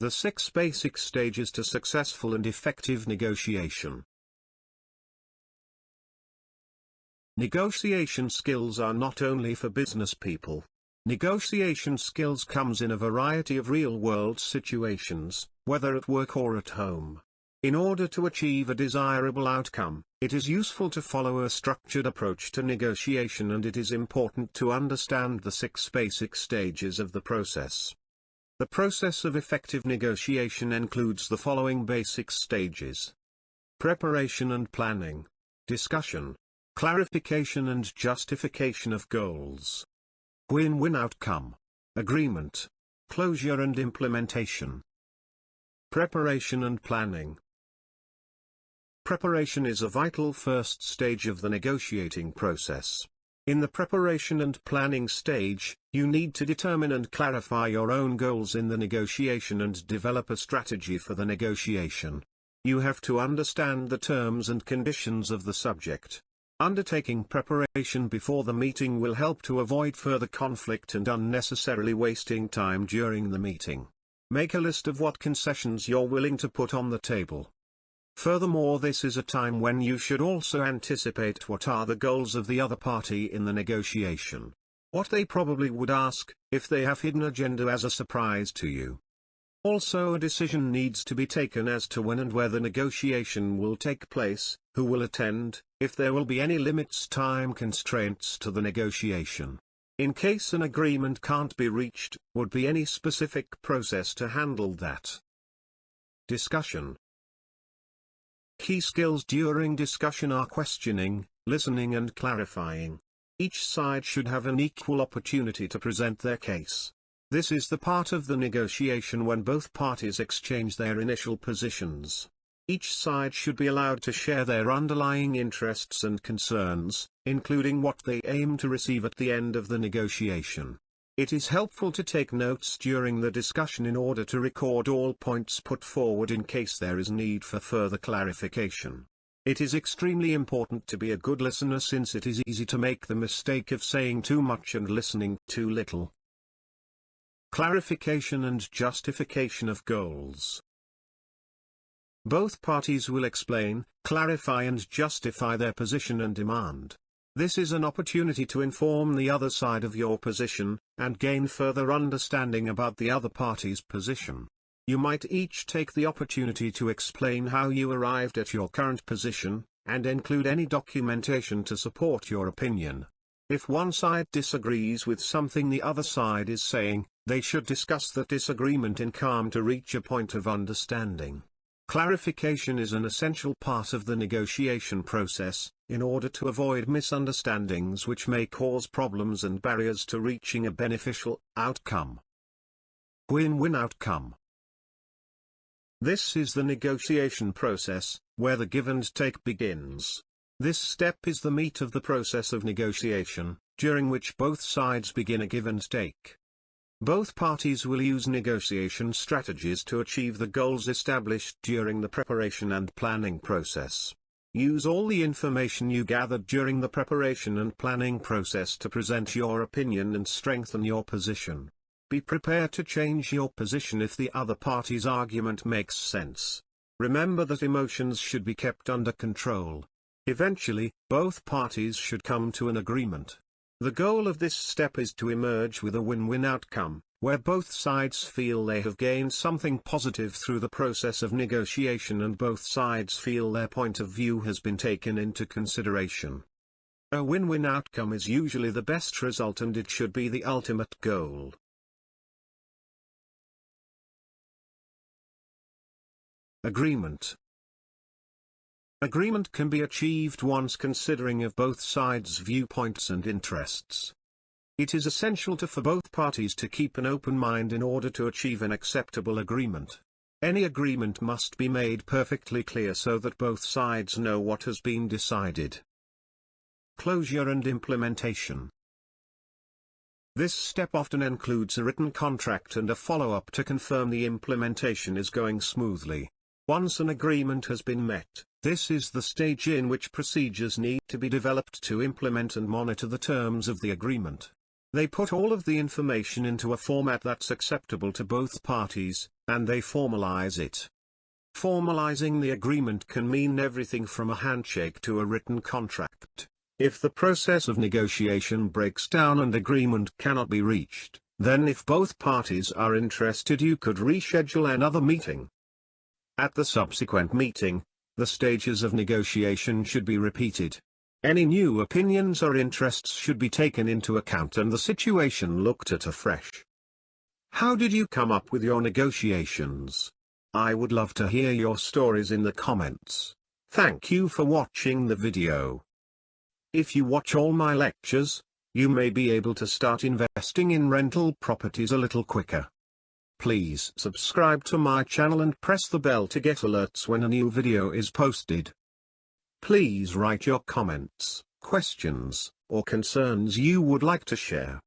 The 6 basic stages to successful and effective negotiation. Negotiation skills are not only for business people. Negotiation skills comes in a variety of real-world situations, whether at work or at home. In order to achieve a desirable outcome, it is useful to follow a structured approach to negotiation, and it is important to understand the 6 basic stages of the process. The process of effective negotiation includes the following basic stages: preparation and planning, discussion, clarification and justification of goals, win-win outcome, agreement, closure and implementation. Preparation and planning. Preparation is a vital first stage of the negotiating process. In the preparation and planning stage, you need to determine and clarify your own goals in the negotiation and develop a strategy for the negotiation. You have to understand the terms and conditions of the subject. Undertaking preparation before the meeting will help to avoid further conflict and unnecessarily wasting time during the meeting. Make a list of what concessions you're willing to put on the table. Furthermore, this is a time when you should also anticipate what are the goals of the other party in the negotiation. What they probably would ask, if they have hidden agenda as a surprise to you. Also, a decision needs to be taken as to when and where the negotiation will take place, who will attend, if there will be any limits, time constraints to the negotiation. In case an agreement can't be reached, would be any specific process to handle that. Discussion. Key skills during discussion are questioning, listening and clarifying. Each side should have an equal opportunity to present their case. This is the part of the negotiation when both parties exchange their initial positions. Each side should be allowed to share their underlying interests and concerns, including what they aim to receive at the end of the negotiation. It is helpful to take notes during the discussion in order to record all points put forward in case there is need for further clarification. It is extremely important to be a good listener, since it is easy to make the mistake of saying too much and listening too little. Clarification and justification of goals. Both parties will explain, clarify and justify their position and demand. This is an opportunity to inform the other side of your position, and gain further understanding about the other party's position. You might each take the opportunity to explain how you arrived at your current position, and include any documentation to support your opinion. If one side disagrees with something the other side is saying, they should discuss that disagreement in calm to reach a point of understanding. Clarification is an essential part of the negotiation process, in order to avoid misunderstandings which may cause problems and barriers to reaching a beneficial outcome. Win-win outcome. This is the negotiation process, where the give and take begins. This step is the meat of the process of negotiation, during which both sides begin a give and take. Both parties will use negotiation strategies to achieve the goals established during the preparation and planning process. Use all the information you gathered during the preparation and planning process to present your opinion and strengthen your position. Be prepared to change your position if the other party's argument makes sense. Remember that emotions should be kept under control. Eventually, both parties should come to an agreement. The goal of this step is to emerge with a win-win outcome, where both sides feel they have gained something positive through the process of negotiation and both sides feel their point of view has been taken into consideration. A win-win outcome is usually the best result, and it should be the ultimate goal. Agreement. Agreement can be achieved once considering of both sides' viewpoints and interests. It is essential for both parties to keep an open mind in order to achieve an acceptable agreement. Any agreement must be made perfectly clear so that both sides know what has been decided. Closure and implementation. This step often includes a written contract and a follow-up to confirm the implementation is going smoothly. Once an agreement has been met, this is the stage in which procedures need to be developed to implement and monitor the terms of the agreement. They put all of the information into a format that's acceptable to both parties, and they formalize it. Formalizing the agreement can mean everything from a handshake to a written contract. If the process of negotiation breaks down and agreement cannot be reached, then if both parties are interested, you could reschedule another meeting. At the subsequent meeting, the stages of negotiation should be repeated. Any new opinions or interests should be taken into account and the situation looked at afresh. How did you come up with your negotiations? I would love to hear your stories in the comments. Thank you for watching the video. If you watch all my lectures, you may be able to start investing in rental properties a little quicker. Please subscribe to my channel and press the bell to get alerts when a new video is posted. Please write your comments, questions, or concerns you would like to share.